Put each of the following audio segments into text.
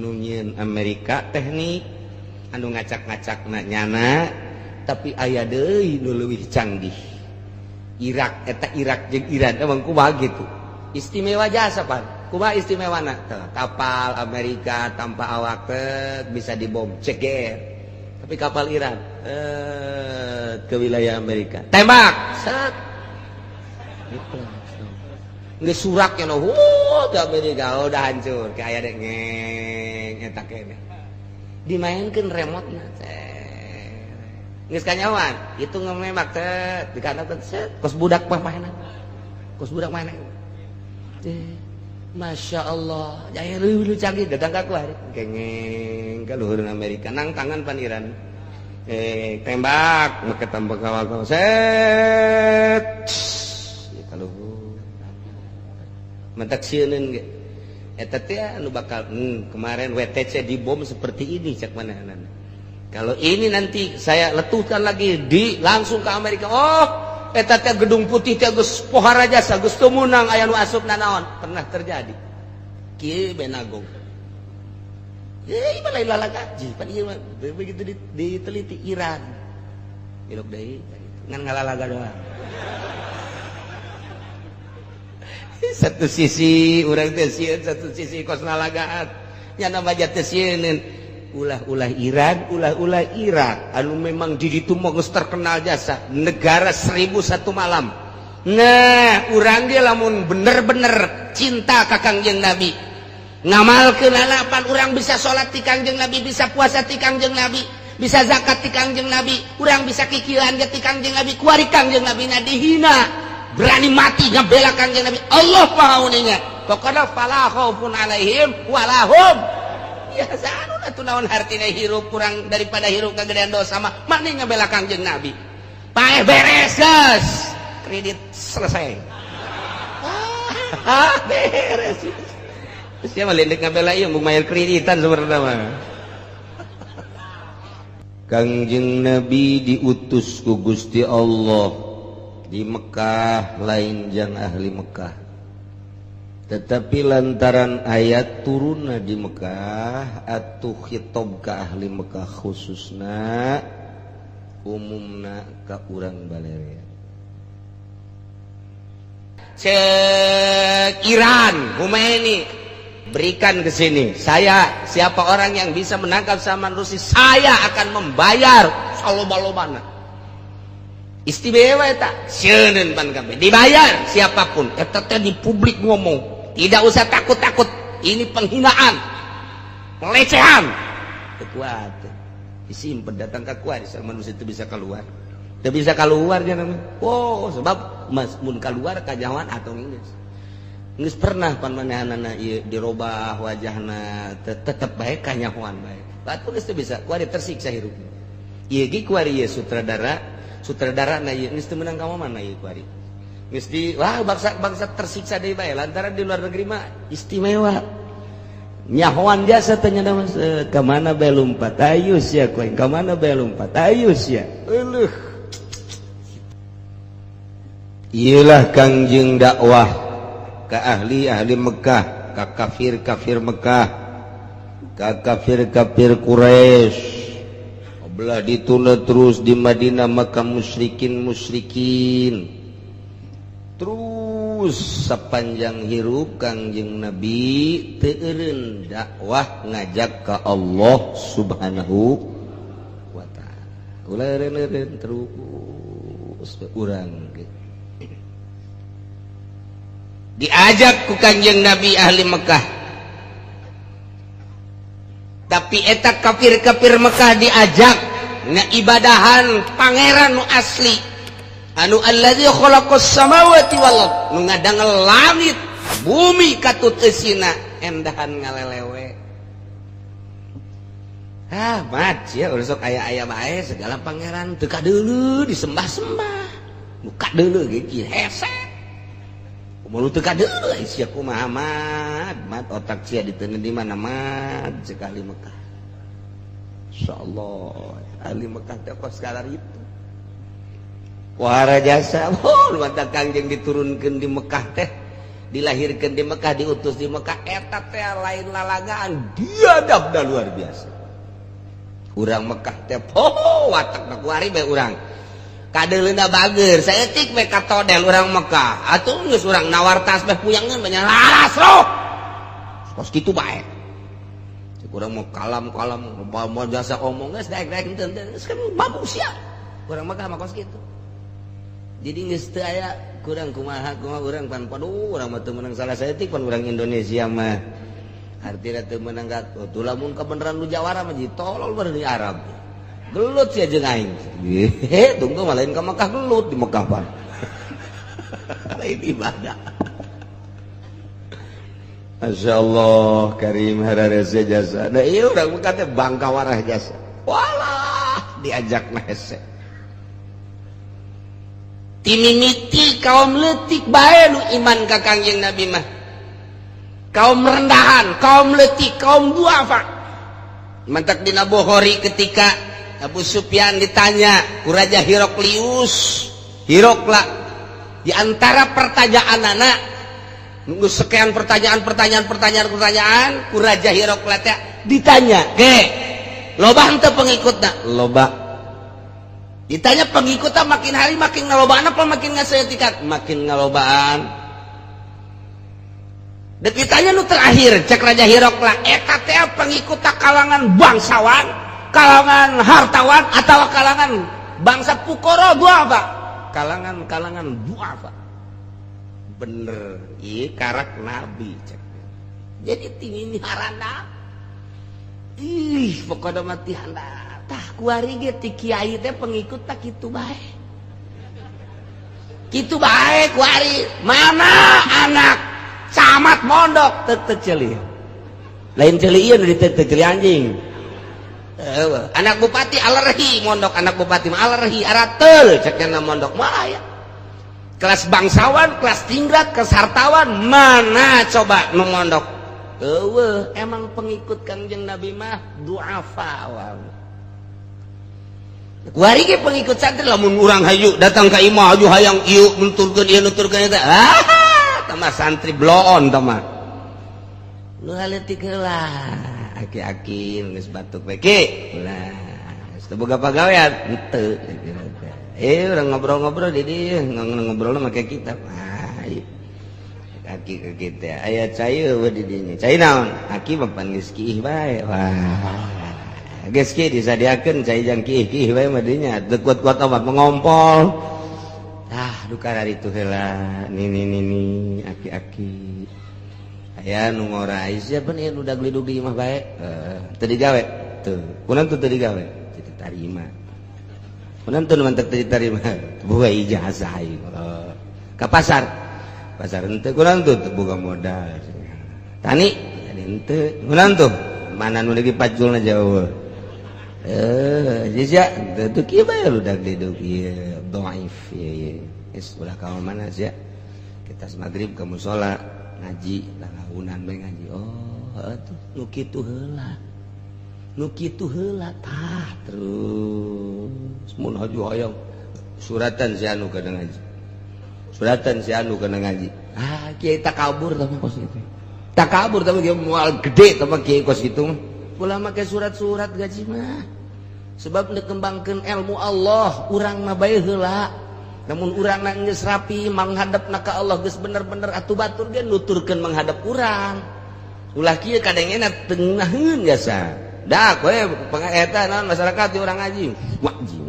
nunyin Amerika teknik anu ngacak-ngacak nyana tapi aya deui nu leuwih canggih. Irak eta Irak jeung Iran emang kumaha gitu istimewa jasa pan kumaha istimewana kapal Amerika tanpa awak bisa dibom ceger tapi kapal Iran ke wilayah Amerika tembak set gitu. Nggak suraknya no, ke Amerika udah hancur, kayak ada ngeng, etak kene. Dimainkan remote na, nggak sekanyawan, itu ngemembak set, di kanan set, kos budak mainan, Masya Allah, jaya lu canggih, datang ke aku hari, ngeng, ke luhur Amerika, nang tangan paniran, tembak, make tembak kawal set, kalau mentak sieun ge eta teh anu bakal kemarin WTC dibom seperti ini cak manahan. Kalau ini nanti saya letuhkan lagi langsung ke Amerika. Oh, eta teh gedung putih teh geus pohara jasa geus teu meunang aya nu asupna naon. Pernah terjadi. Kieu Benagong. Ieu mah lain lalagaji, pan ieu mah begitu diteliti Iran. Ilok deui ngan ngalalaga doang. Satu sisi urang teh sieun, satu sisi kos nalagaat nya baja teh sieun ulah-ulah Iran, ulah-ulah Irak anu memang di ditu mah geus terkenal jasa negara 1001 malam. Nah urang ge lamun bener-bener cinta ka Kangjeng Nabi ngamalkeun pan urang bisa salat ti Kangjeng Nabi, bisa puasa ti Kangjeng Nabi, bisa zakat ti Kangjeng Nabi, urang bisa kikilan ge ti Kangjeng Nabi, kuari Kangjeng Nabi na dihina berani mati ngabela Kangjeng Nabi Allah pahauninya pokoknya fala khaufun alaihim walahum ya sanu atuh naon hartina hirup kurang daripada hirup kagedean dosa mah mani ngabela Kangjeng Nabi paeh beres geus kredit selesai beres sia mah lendek ngabela ieu mung mayar kreditan sebenarnya mah. Kangjeng Nabi diutus ku Gusti Allah di Mekah lain jang ahli Mekah, tetapi lantaran ayat turunna di Mekah atuh khitab ka ahli Mekah khususna umumna ka urang balerean. Cek Iran Khomeini berikan ke sini, saya siapa orang yang bisa menangkap Salman Rushdie saya akan membayar saloba-lobana. Istimewa eta sieun pan kabeh dibayar siapapun eta teh di publik ngomong tidak usah takut-takut ini penghinaan pelecehan kuat disimpen datang ke kuat manusia itu bisa keluar tidak bisa keluar jangan oh sebab mas mun keluar kajawan atau geus pernah pan manehanana ieu dirobah wajahna tetep bae kanyahoan bae batu geus teu bisa kuari tersiksa hirupna ieu ge kuari ieu sutradara na ieu geus teu meunang ka mana ieu kuari geus di wah bangsa tersiksa deui bae lantaran di luar negeri mah istimewa nyahoan jasa teh nya mas ka mana bae lompat ayo sia koeng ka mana bae lompat ayo sia eueuh ieulah Kangjeng dakwah ka ahli Mekah ka kafir Mekah ka kafir Quraisy belah dituna terus di Madinah maka musyrikin terus sepanjang hirup Kangjeng Nabi teu eureun dakwah ngajak ka Allah Subhanahu wa taala ulah eureun terus urang diajak ku Kangjeng Nabi ahli Mekah tapi eta kafir Mekah diajak na ibadahan pangeran nu asli anu allazi khalaqas samawati wal ard nu ngadangel langit bumi katut eusina endahan ngalelewe mat ya urang sok aya bae segala pangeran teu kadeuleu disembah-sembah nu kadeuleu ge kieu hese mun teu kadeuleu sia kumaha mat otak sia diteun di mana mat sekali Mekah insyaallah ahli Mekah teh kos kalar itu wahara jasa mantap Kangjeng diturunkeun di Mekah teh dilahirkan di Mekah, diutus di Mekah, eta teh lain lalagaan, diadabna luar biasa. Urang Mekah teh watakna kuari bae urang. Kadeulina bager, saeutik we katodel urang Mekah. Atuh geus urang nawar tas bae puyangeun banyak laras roh. Kos kitu bae. Cek urang mau kalam-kalam mau jasa omong geus daek-daek henteu geus kan mabuk sia. Urang Mekah mah kos kitu. Jadi geus teu aya kurang kumaha urang pan paduh urang mah teu meunang salah saeutik pan urang Indonesia mah. Artinya teu meunang tuh lamun kebenaran nu jawara mah ji tolol bener di Arab. Gelut sih jeung aing. Tunggu malah lain ka Mekah gelut di Mekah pan. Lain ibadah. Masya Allah, Karim hararese jasa. Nah iya urang Mekah teh bangka warah jasa. Walah diajak na hese. Timimiti kaum leutik bae nu iman ka Kangjeng Nabi mah. Kaum rendahan, kaum leutik, kaum duafa. Mantak dina Bukhari ketika Abu Sufyan ditanya ku Raja Heraklius, Hirokla, di antara pertanyaan anak nunggu sekian pertanyaan ku Raja Hirokla teh ditanya, "Ge, loba henteu pengikutna?" "Loba." Ditanya pengikutna makin hari makin ngalobaan apa makin ngasaeutikan? Makin ngalobaan. Dek ditanya nu terakhir cek Raja Hirokla, eta teh pengikutna kalangan bangsawan, kalangan hartawan atau kalangan bangsa pukoro duafa? Kalangan duafa. Bener, iya karak Nabi cek. Jadi tinggi harana. Pokoknya mati handa. Tah kuari ge ti kiai teh pengikut tak kitu bae. Kitu bae kuari. Mana anak camat mondok teu ceuli. Lain ceuli ieu nu diteu ceuli anjing. Anak bupati alergi mondok, anak bupati mah alergi arateul cekna mondok mah ya. Kelas bangsawan, kelas tingkat, kelas hartawan mana coba nu mondok? Eueuh, emang pengikut Kangjeng Nabi mah duafa wae. Kuari ge pengikut santri lamun urang hayu datang ka imah hayu hayang ieu nuturkeun ieu nuturkeun eta. Tama santri bloon tama. Lu haleutik heula. Aki-aki geus batuk we ki. Ulah, geus teu boga pagawean henteu. Urang ngobrol-ngobrol di dieu, ngobrolna make kitab. Aki ke kita aya cai we di dinya. Cai naon? Aki mah pan geus kiih bae. Wah. Geus kiih disadiakeun cai jang kiih bae mah dinya. Teu kuat-kuat amat mengompol. Dukar ari tu heula. Ni aki-aki. Aya nu ngorai sia beun ieu nu daglidug di imah bae. Teu digawe. Teu. Kunaon teu digawe? Teu ditarima. Kunaon teu mantek teu ditarima? Boga ijazah ieu. Ka pasar. Pasar henteu kunaon teu boga modal. Tani henteu. Kunaon teu? Mana nu lagi paculna jauh. Sia teu kieu bae lu daglidug ieu dhaif ieu. Geus ulah ka mana sia? Kita maghrib ka mushola ngaji lalaunan bae ngaji. Atuh nu kitu heula tah terus mun hayang suratan si anu kana ngaji. Kiai takabur tah kos kitu. Takabur tah ge moal gede tah kiai kos kitu mah. Ulah make surat-surat gaji mah. Sebab dikembangkeun ilmu Allah, urang mah bae heula. Namun urangna geus rapi manghadapna ka Allah geus bener-bener atuh batur ge nuturkeun manghadap urang. Ulah kieu kadengena tengaheun jasa. Dah kowe pangaeta naon masyarakat di urang ngaji.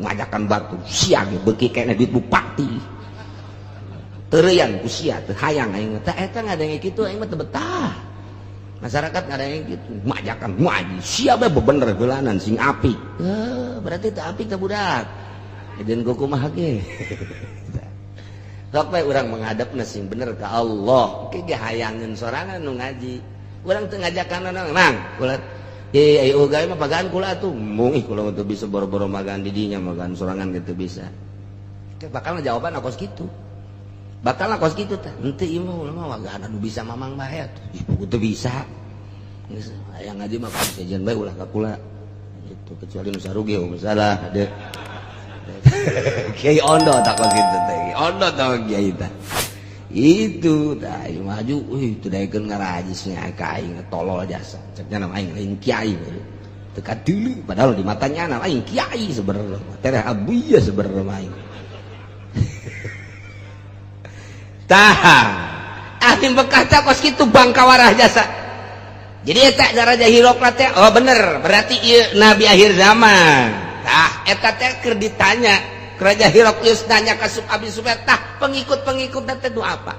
Ngajakan batu sia ge beuki kena duit bupati. Teureyan ku sia teu hayang aing teh eta ngadenge kitu aing mah teu betah. Masyarakat ngadenge kitu ngajakan ngaji sia bae bener heulanan sing apik. Berarti teu apik teh budak. Ejen kumaha ge. Sok bae urang menghadapna sing bener ka Allah. Ke ge hayangeun sorangan nu ngaji. Urang teu ngajakan nang kula ayo gawe mah pagaan kula atuh. Mung kula teu bisa boro-boro magaan di dinya magaan sorangan teu bisa. Bakal jawaban akos kitu. Bakal akos kitu teh. Henteu ieu mah ulama magaan anu bisa mamang bae atuh. Ieu teu bisa. Geus aya ngaji mah sejen bae ulah ka kula. Itu kecuali nu sarugi masalah ade. Kiai ondo tak kos kitu teh. Ondo tah kiai tah. Itu dah maju itu daekeun ngarajisnya ka aing tolol jasa cenah nama aing lain kiai teka deuli padahal di matanya nama aing kiai sebenarnya tereh abuya sebenarnya aing tah ahli Mekah teh kos kitu bangkawarah jasa jadi eta Raja Hirokrat teh oh bener berarti ieu nabi akhir zaman tah eta teh keur ditanya Raja Heraklius nanya ke Abi Sufyan tah pengikut-pengikut teh nu apa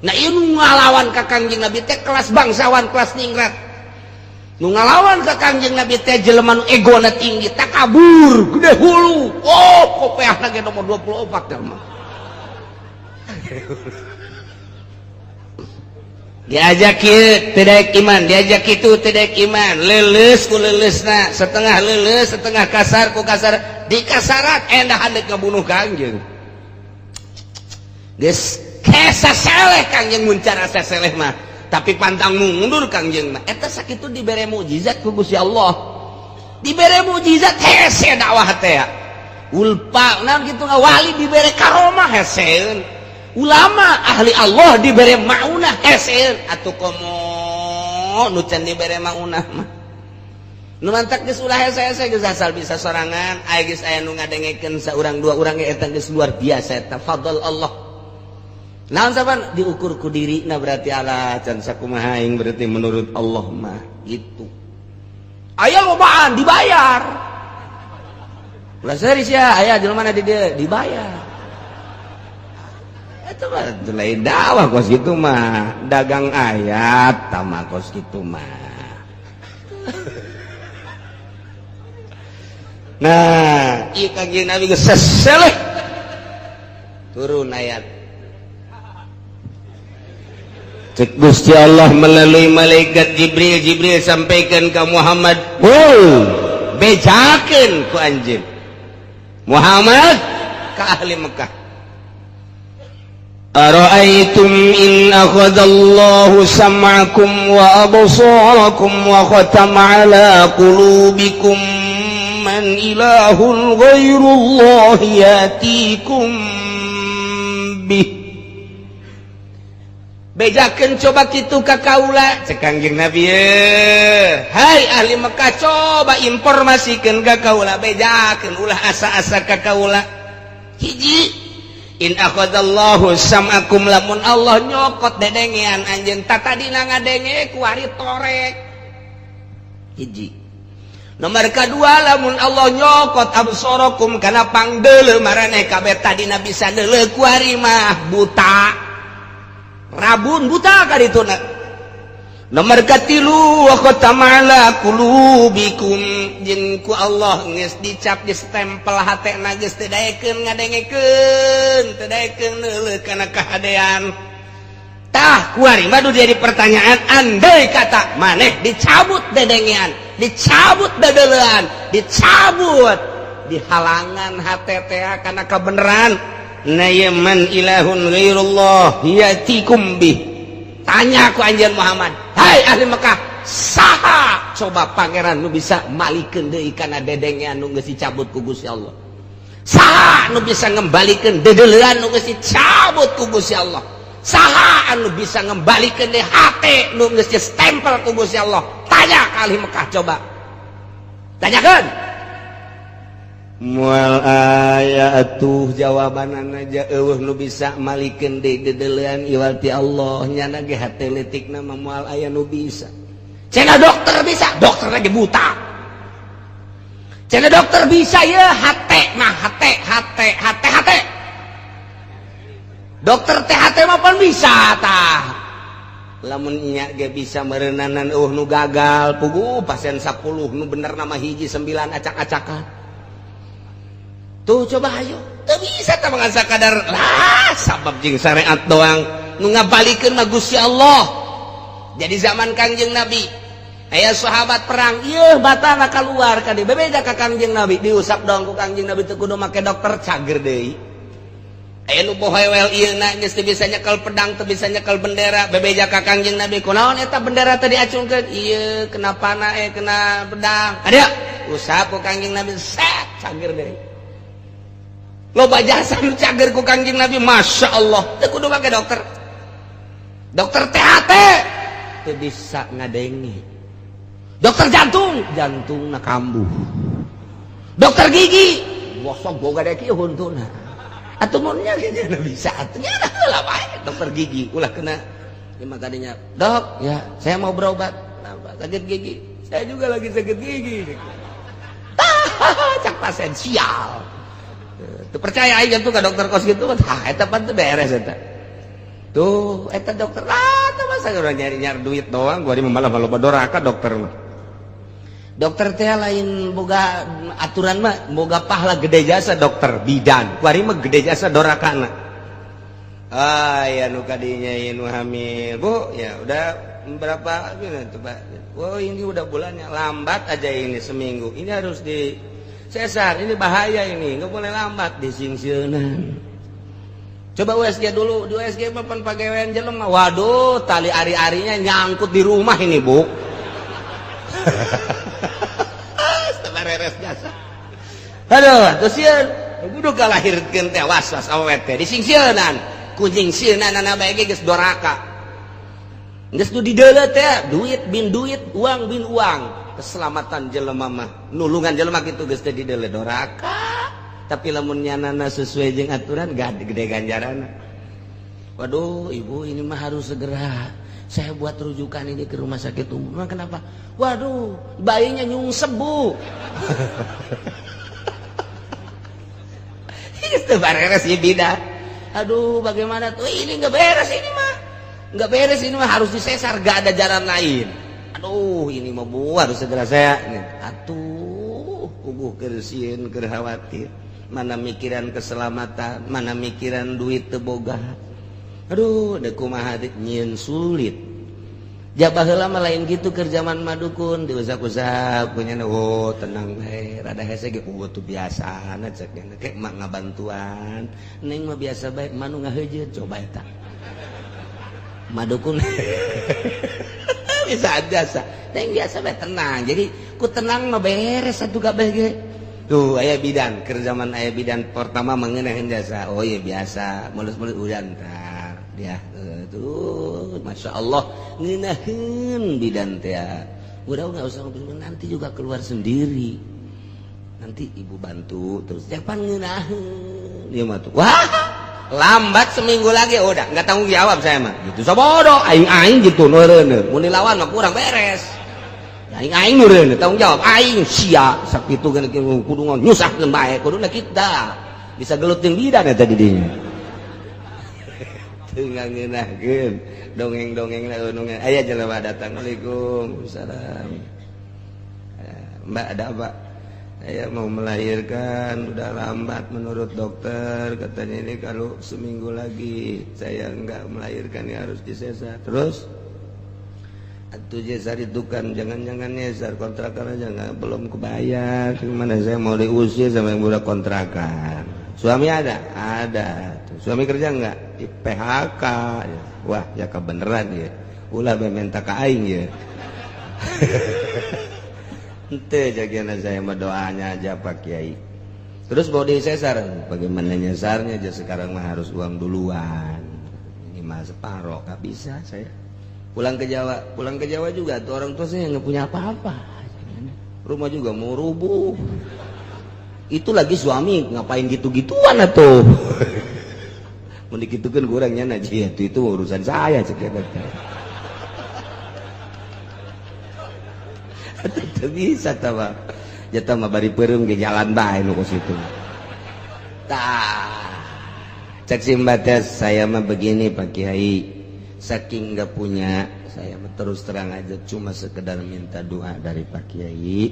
nah ieu nu ngalawan ka Kangjeng Nabi teh kelas bangsawan kelas ningrat nu ngalawan ka Kangjeng Nabi teh jelema nu egona tinggi takabur gede hulu oh kopeahna ge nomor 24 teh mah diajak kieu teu daek iman diajak kitu teu daek iman leuleus ku leuleusna setengah leuleus setengah kasar ku kasar di kasaran endah handek ngabunuh Kangjeng geus kesaseleh Kangjeng mun cara saseleh mah tapi pantang mundur Kangjeng mah eta sakitu dibere mukjizat ku Gusti Allah dibere mukjizat hese dakwah teh ulpa naon kitu wali dibere karomah heseun ulama ahli Allah dibere maunah heseun atuh komo nu can dibere maunah mah nu mantak geus ulah hese-hese geus asal bisa sorangan aya geus aya nu ngadengekeun saurang dua urang eta geus luar biasa eta fadl Allah naon saban diukur ku dirina berarti ala can sakumaha aing berarti menurut Allah mah gitu aya lobaan dibayar ulah serius ya aya jelema na di dieu dibayar itu mah lain dakwah kos gitu mah dagang ayat tama kos gitu mah nah ieu Kangjeng Nabi geus seseleh turun ayat cek Gusti Allah melalui malaikat Jibril sampaikan ke Muhammad bejakeun ku anjeun Muhammad ka ahli Mekah ara'aytum in akhadallahu sam'akum wa absarakum wa khatama ala qulubikum man ilahun ghairullahi yatikum bih bejakeun coba kitu ka kaula cek Kangjeng Nabi hai ahli Mekah coba informasikeun ka kaula bejakeun ulah asa-asa ka kaula hiji in akhadallahu sam'akum lamun Allah nyokot dedengean anjeun tatadina ngadenge ku ari torek hiji nomor kedua lamun Allah nyokot absarakum kana pangdeuleu maraneh kabeh tadina bisa deuleu ku ari mah buta rabun buta ka dituna nomor katilu wa khatama ala qulubikum jeung ku Allah geus dicap di stempel hatena geus teu daekeun ngadengekeun teu daekeun neuleuh kana kahadean tah kuari mah jadi pertanyaan andai kata maneh dicabut dedengean dicabut dadeleuan dicabut di halangan hate teh kana kabeneran na man ilahun ghairullah yatikum bih tanya ku anjeun Muhammad hai ahli Mekah saha coba pangeran nu bisa malikeun deui kana dedengean nu geus dicabut ku Gusti Allah saha nu bisa ngembalikeun dedeleuan nu geus dicabut ku Gusti Allah saha anu bisa ngembalikeun deui hate nu geus stempel ku Gusti Allah tanya ka ahli Mekah coba tanyakeun mual aya atuh jawabanana aja eueuh nu bisa malikeun deui dedeleuan iwal ti Allah nyana ge hate leutikna mah moal aya nu bisa cenah dokter bisa dokter lagi buta cenah dokter bisa ya hate mah hate dokter teh hate mah pan bisa tah lamun nya ge bisa meureunnanan nu gagal puguh pasien 10 nu bener nama hiji 9 acak-acakan tuh coba ayo teu bisa teh mangsa kadar lah sabab jeung syariat doang nu ngabalikeun mah Gusti Allah jadi zaman Kangjeng Nabi aya sahabat perang ieu batana kaluar ka dieu bebeja ka Kangjeng Nabi diusap dong ku Kangjeng Nabi teu kudu make dokter cager deui aya nu bohewel ieu na geus teu bisa nyekel pedang teu bisa nyekel bendera bebeja ka Kangjeng Nabi kunaon eta bendera teh diacungkeun ieu kenapa kena pedang ada usap ku Kangjeng Nabi set cager deui loba jasa nu cager ku Kangjeng Nabi Masya Allah teu kudu make dokter Dokter THT teu bisa ngadengi. Dokter jantung, jantungna kambuh. Dokter gigi, bosok boga dek ieu huntuna. Atuh mun nya kieu bisa atuh nya lah bae dokter gigi ulah kena lima kadinya. Dok, ya saya mau berobat. Kenapa? Sakit gigi. Saya juga lagi sakit gigi. Cak pasien sial. Tuh percaya aja tuh ke dokter kos gitu kan. Eta pan teu beres eta. Tuh, eta dokter teh masa udah nyari-nyari duit doang, gua malah loba doraka dokter mah. Dokter teh lain boga aturan mah boga pahala gede jasa dokter bidan. Gua mah gede jasa dorakana. Ya nu kadinya nu hamil. Bu, ya udah berapa gitu Pak? Oh, ini udah bulannya lambat aja ini seminggu. Ini harus di sesar, ini bahaya ini, nggak boleh lambat di singsieunan. Coba USG dulu, di USG mah pan pagawean jelema. Waduh, tali ari-arinya nyangkut di rumah ini, Bu. Sebareres jasa. Aduh, terus sieun, kudu kalahirkeun teh was-was awet teh di singsieunan. Kucing sieunana bae ge geus doraka. Geus nu dideuleu teh duit bin duit, uang bin uang. Keselamatan jelema mah nulungan jelema kitu geus teh dideuleu doraka. Tapi lamun nyanana sesuai jeung aturan gede ganjaranna. Waduh, Ibu ini mah harus segera saya buat rujukan ini ke rumah sakit umum. Kenapa? Waduh, bayinya nyungsep, Bu. Itu beres ya bida. Aduh, bagaimana tuh ini nggak beres ini mah. Nggak beres ini mah harus disesar, gak ada jalan lain. Aduh, ini mah Bu harus segera saya. Atuh, ubuh kersin, khawatir. Mana mikiran keselamatan, mana mikiran duit teboga. Aduh, da kumaha nyieun sulit. Jabah heula mah lain gitu keur zaman madukun diusap-usap punya oh tenang bae rada hese ge tuh biasana cek ge mak ngabantuan. Neng mah biasa bae manu ngaheujeut coba eta. Madukun bisa biasa. Neng biasa bae tenang. Jadi ku tenang mah beres satu kabeh ge. Tuh aya bidan, keur zaman aya bidan pertama mengenahin jasa. Oh iya biasa, mulus-mulus udah ntar dia tuh Masya Allah ngeunaheun bidan teh. Udah nggak usah nanti juga keluar sendiri. Nanti ibu bantu terus jangan ngeunaheun. Dia mah tuh. Wah, lambat seminggu lagi udah nggak tanggung jawab saya mah. Gitu sabodo aing gitu neureuneuh. Mun dilawan mah kurang beres. Aing nureun tanggung jawab aing sia sakitu kan kudu nyusahkeun bae kuduna kita bisa gelutin bidan eta di dinya teu ngeunaheun dongeng-dongeng dongeng aya jelema datang Waalaikumsalam Mbak ada apa saya mau melahirkan udah lambat menurut dokter katanya ini kalau seminggu lagi saya enggak melahirkan ya harus disesar terus atuh jesar itu kan jangan-jangan nyesar kontrakan aja nggak belum kebayar gimana saya mau diusir sama yang budak kontrakan suami ada tuh. Suami kerja nggak di PHK ya. Wah ya kebeneran ya ulah minta ke aing ya ente jagana saya mah doanya aja Pak Kiai terus mau disesar bagaimana nyesarnya aja sekarang mah harus uang duluan ini mah separoh nggak bisa saya pulang ke Jawa juga tuh orang tua saya nggak punya apa-apa rumah juga mau rubuh itu lagi suami ngapain gitu-gituan atuh mau dikitukan kurangnya naji itu urusan saya sekitar tidak bisa tawa jatah mah bari peureum ge jalan bae nu kos itu tah cek simbates saya mah begini Pak Kiai saking nggak punya saya terus terang aja cuma sekedar minta doa dari Pak Kiai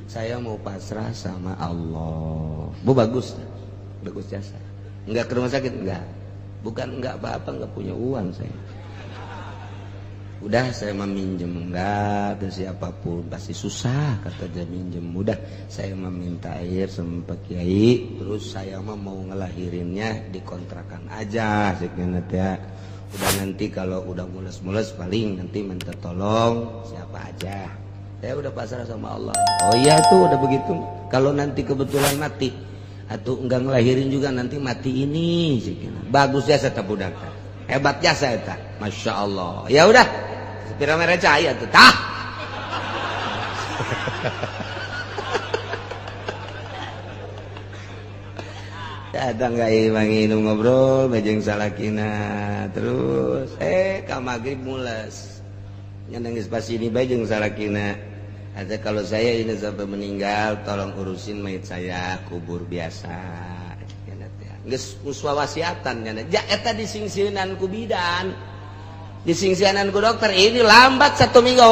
saya mau pasrah sama Allah Bu bagus jasa nggak ke rumah sakit bukan nggak apa-apa nggak punya uang saya udah saya meminjem enggak ke siapapun pasti susah kata dia minjem udah saya meminta air sama Pak Kiai terus saya mau ngelahirinnya dikontrakan aja sekian ya udah nanti kalau udah mules-mules paling nanti minta tolong siapa aja saya udah pasrah sama Allah oh iya tuh udah begitu kalau nanti kebetulan mati atau enggak ngelahirin juga nanti mati ini bagus ya serta budak Hebat jasa eta. Masya Allah. Ya udah, sepira merah cahaya tuh. Tah. Datang gak manginum ngobrol bejeng salakina terus ka maghrib mules nyanangis pas ini bejeng salakina ada kalau saya ini sampai meninggal tolong urusin mayit saya kubur biasa geus uswawasiatan nya ja eta disingsieunan ku bidan disingsieunan ku dokter ini lambat 1 minggu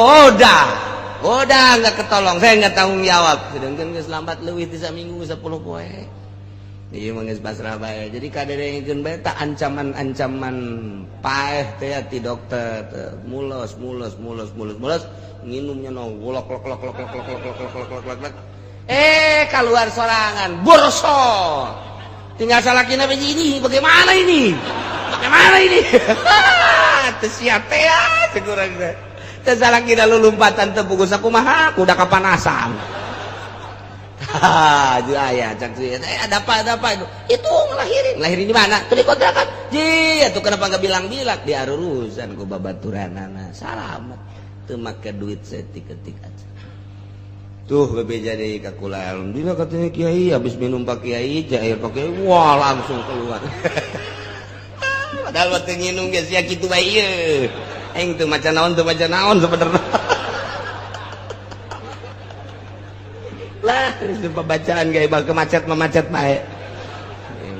udah nggak ketolong saya nggak tanggung jawab sedangkan geus lambat leuwih ti 1 minggu 10 poe. Iya mangis pasrah bae. Jadi kaderengkeun bae tak ancaman-ancaman paeh teh ti dokter mulos nginumnya no lok keluar sorangan borso. Tinggal salakina biji ini bagaimana ini? Teu sia teh sekurang teh. Teu salakina lulumpatan teu puguh sakumaha kuda kapanasan. Ayah cak ada apa itu ngelahirin di mana tuh di kontrakan itu kenapa nggak bilang di arurusan ku babaturanana salamet tuh make duit setik-ketik aja tuh bebe jadi kakula alhamdulillah katanya kiai habis minum pak kiai air pak kiai wah langsung keluar padahal waktu nginum geus sia kitu bae ieu eng teu maca naon sebenarnya lah pembacaan gaya bal kemacet bae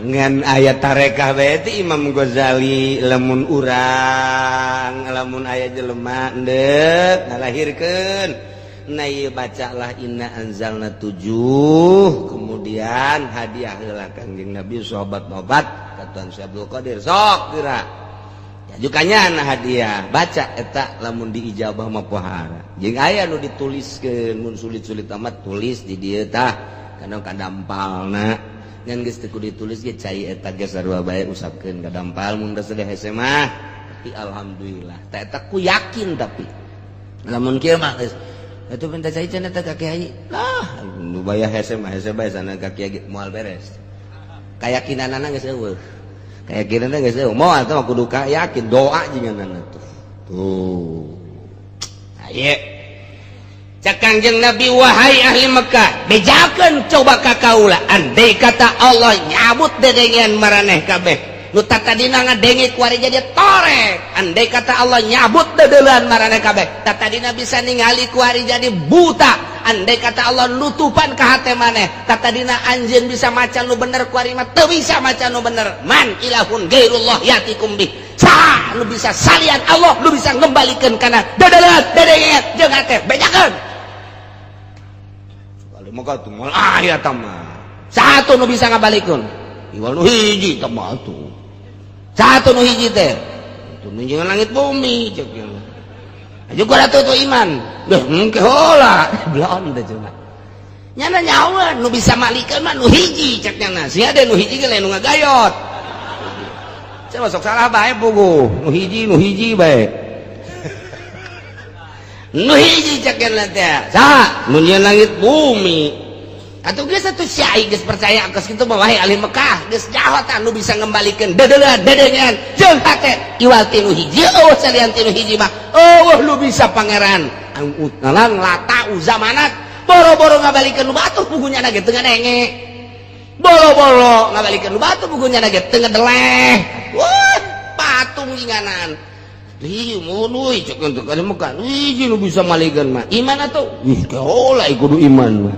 ngan ayat tarekah bae ti Imam Ghazali lamun urang lamun aya jelema endek ngalahirkeun na ieu bacalah inna anzalna 7 kemudian hadiah heula Kangjeng Nabi sahabat nobat katuan Syekh Abdul Qadir sok geura jukanya hadiah baca eta lamun diijabah mah pohara jeung aya nu dituliskeun mun sulit-sulit amat tulis di dieu tah kana kadampalna ngan geus teu ditulis ge cai eta ge sarua bae usapkeun kadampal mun geus sadaya hese mah tapi alhamdulillah tah eta ku yakin tapi lamun kieu mah geus atuh minta cai cenah eta ka kiai lah nu bayah hese bae sana ka kiai moal beres kayakinanana geus eueuh kayak kira nggak sih mau atau kudu yakin doa jangan tuh ayo cak Kangjeng Nabi wahai ahli Mekah bejakeun coba ka kaula andai kata Allah nyabut dedengan maraneh kabeh nu tatadina ngadenge kuari jadi torek andai kata Allah nyabut dedelan maraneh kabeh tatadina bisa ningali kuari jadi buta andai kata Allah nutupan ka hate maneh tatadina anjeun bisa maca nu bener kuari mah teu bisa maca nu bener man ilahun gairullah yatikum bih sa nu bisa salian Allah nu bisa ngembalikeun kana dedelan dedengan jeung hate bejakeun kali mah tuh moal aya tamah satu nu bisa ngabalikeun iwal nu hiji tamah tuh satu nu hiji teh itu nunjungan langit bumi cek juga ratu itu iman deh mungkin hola belum dah cuma nyana nyawa nu bisa malikeun mah nu hiji ceknya nasi ada nu hiji ge lain nu ngagayot saya masuk salah bae puguh nu hiji bae nu hiji ceknya teh sa nunjungan langit bumi atau geus atuh syai geus percaya geus kitu mah wahai ahli Mekah geus jahatan nu bisa ngembalikan dedelan dedengan jeung hate iwal tinu hiji eueuh salian tinu hiji mah eueuh lu bisa pangeran nalang lata uzamanat boro-boro ngabalikeun nu batuh pugunya na ge teu ngadenge boro-boro ngabalikeun nu batuh pugunya na ge teu ngadeleh wah patung jinganan ieu mun euy cek untuk ahli Mekah hiji nu bisa malikeun mah iman atuh ih kaola kudu iman mah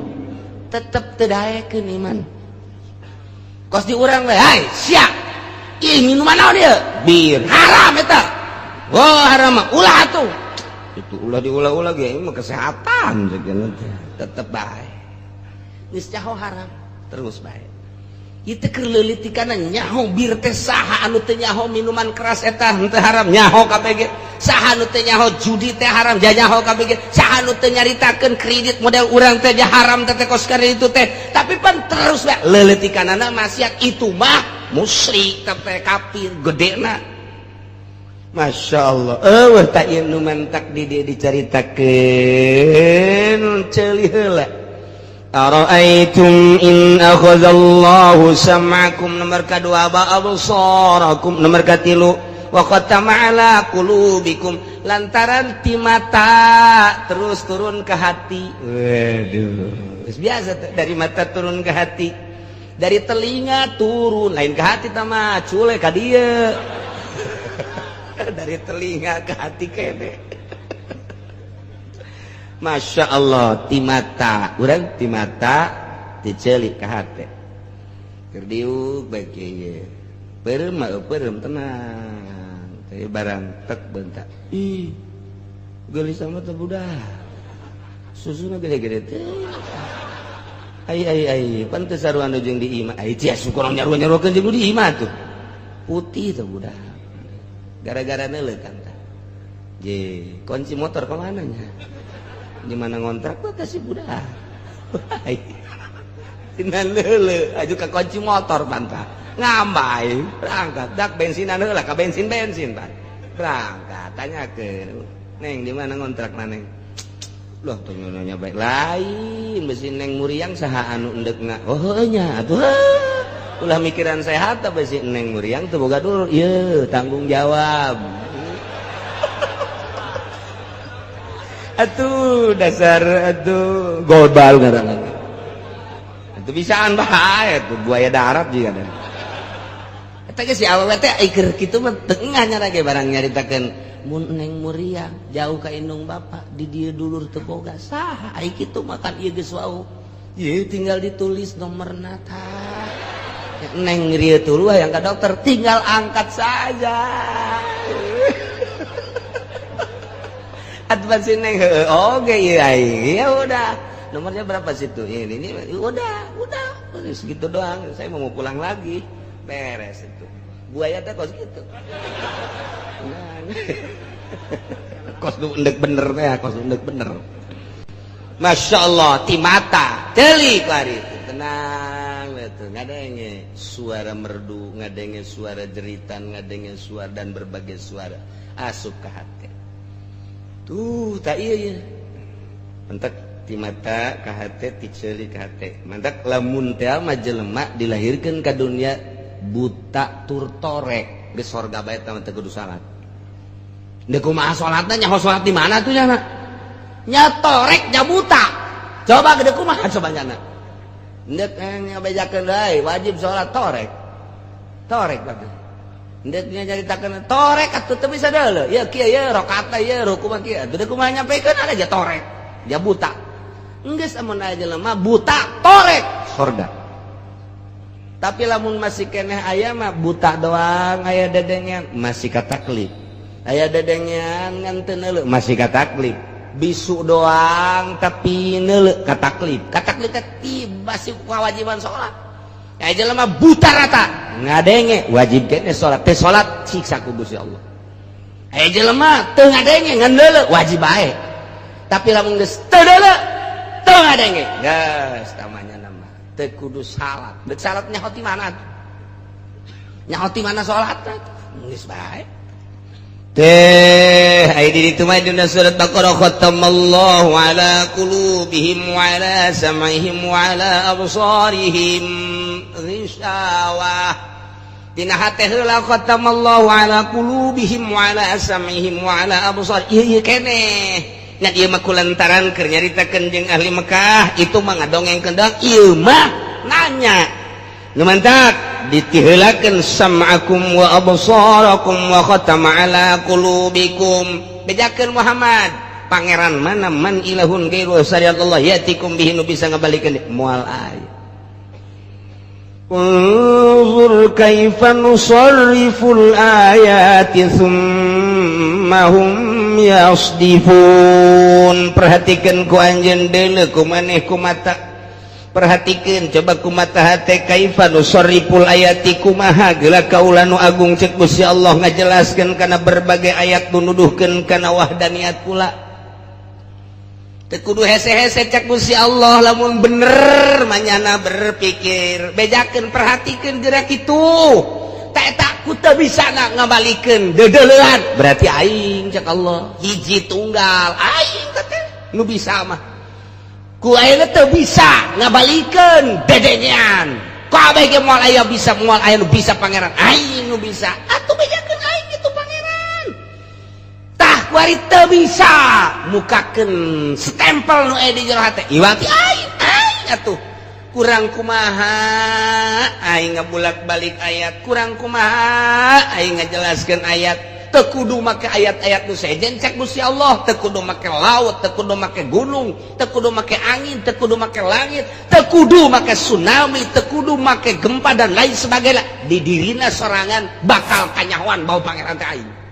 tetep tedaekeun iman kos di urang we hai sia ieu minuman naon ieu bir haram eta wah haram mah ulah atuh itu ulah diulah-ulah ge mah kesehatan cekeun teh tetep bae geus nyaho haram terus bae ieu teh keur leulitikana nyaho bir teh saha anu teu nyaho minuman keras eta teu haram nyaho kabeh ge saha nu teu nyaho judi teh haram ja nyaho kabeh ge saha nu teu nyaritakeun kredit model urang teh ja haram teh kos kredit itu teh tapi pan terus we leulitikanana maksiat itu mah musyrik teh kafir gedena masyaallah eueuh ta ieu nu mentak di dieu dicaritakeun ceuli heula ara'aitum in akhadallahu sam'akum nomor kadua ba absarakum nomor katilu wa khatama ala qulubikum, lantaran ti mata terus turun ke hati. Waduh, biasa dari mata turun ke hati, dari telinga turun lain ke hati tama cule ka dieu. Dari telinga ke hati kene. Masya Allah, ti mata urang ti mata dicelik ke hati. Kerdiuk baik ieu. Peureum mah peureum tenang. Teh barang tek bentak. Ih. Geulis sama teh budak. Susuna gede-gede teh. Ai pantes saruan jeung di imah. Ai cia syukur nyaru-nyarukeun jeung di imah tuh. Putih teh budak. Gara-gara neuleuk kan teh. Je, kunci motor ke mana nya? Di mana ngontrak kok kasih budak. Tina neuleuk aju ka kunci motor pantah. Ngambai berangkat dak bensinan heula ka bensin pan. Berangkat tanyakeun, "Neng di mana ngontrak Neng?" Loh tanya baik lain besi Neng Muriang saha anu endekna. Oh nya atuh. Ulah mikiran sehat apa sih Neng Muriang teu boga dulur. Ieu tanggung jawab. Atuh dasar atuh gobal ngaranna. Atuh bisaan bae atuh buaya darat juga dan. Eta ge si awewe teh keur kitu mah tengah nya ge barang nyaritakeun mun Neng Muriang jauh ka indung bapa di dieu dulur teu boga saha ai kitu makan ieu geus wau. Ieu tinggal ditulis nomerna tah. Neng rieu tuluy yang ka dokter tinggal angkat saja. Atuh si Neng heueuh oge ieu ai. Ya udah. Nomornya berapa situ? Ini udah segitu doang. Saya mau pulang lagi. Beres itu. Buaya teh kos gitu. Kos nu endek bener teh, kos nu endek bener. Masya Allah, ti mata teli kari tenang betul. Ngadenge suara merdu, ngadenge suara jeritan, ngadenge suara dan berbagai suara asup ke hati. Tuh tak iya. Mentek ti mata ka hate ti ceuli ka hate. Mantak lamun teh mah jelema dilahirkeun ka dunia buta tur torek, geus sorga bae teh teu kudu salat. Deuk kumaha salatna nya salat di mana tuh nya? Nya torek nya buta. Coba gede kumaha coba nya. Deuk nya bejakeun deui wajib salat torek. Torek bagus. Deuk nya nyaritakeun torek atuh teu bisa deuleu. Ya kieu ye rakaatna ye ruku mah kieu. Deuk kumaha nyampekeun ada aja torek. Dia buta. Enggeus amun aya jelema buta torek sorga. Tapi lamun masih keneh aya mah buta doang aya dedengan masih kataklif. Aya dedengan ngan teu neuleuh masih kataklif. Bisu doang tapi neuleuh kataklif. Kataklif tiba si kewajiban salat. Aya jelema buta rata ngadenge wajib keneh salat. Teh salat siksa ku Gusti Allah. Aya jelema teu ngadenge ngan neuleuh wajib bae. Tapi lamun geus teu neuleuh teu ngadenge geus tamanya nama teu kudu salat. Deuk salat nyaho ti mana? Nyaho ti mana salat? Geus bae. Teh aya di ditu mah dina surat Baqarah khatamallahu ala qulubihim wa ala sam'ihim wa ala absarihim ghishawah. Dina hate heula khatamallahu ala qulubihim wa ala sam'ihim wa ala absar. Ieu keneh. Nya ieu mah kulantaran keur nyaritakeun jeung ahli Mekah itu mah ngadongeng kendang ieu mah nanya. Nu mantak ditiheulakeun sam'akum wa absarakum wa khatama ala qulubikum. Bejakeun Muhammad, pangeran mana man ilahun ghairu syariatullah yatikum bihi nu bisa ngabalikeun moal aya. Unzur kaifa nusarriful ayati tsumma hum yasdifun. Perhatikeun ku anjeun deuleu ku maneh ku mata. Perhatikeun coba ku mata hate kaifa nusarriful ayati kumaha geula kaula nu agung ceuk Gusti Allah ngajelaskeun kana berbagai ayat nu nuduhkeun kana wahdaniyat kula. Teu kudu hese-hese cek Gusti Allah lamun bener manyana berpikir. Bejakeun perhatikeun geura kitu. Eta ku teu bisa ngabalikeun dedeleuan. Berarti aing cek Allah hiji tunggal aing teh nu bisa mah. Ku ayeuna teu bisa ngabalikeun dedengean. Kabeh ge moal aya bisa moal aya nu bisa pangeran. Aing nu bisa. Atuh bejakeun aing kitu Pak. kuari teu bisa mukakeun stempel nu aya di jero hate iwati aing atuh kurang kumaha aing ngabulak-balik ayat kurang kumaha aing ngajelaskeun ayat teu kudu make ayat-ayat nu sejen cek Gusti Allah teu kudu make laut teu kudu make gunung teu kudu make angin teu kudu make langit teu kudu make tsunami teu kudu make gempa dan lain sebagainya di dirina sorangan bakal kanyahoan bau pangeran teh aing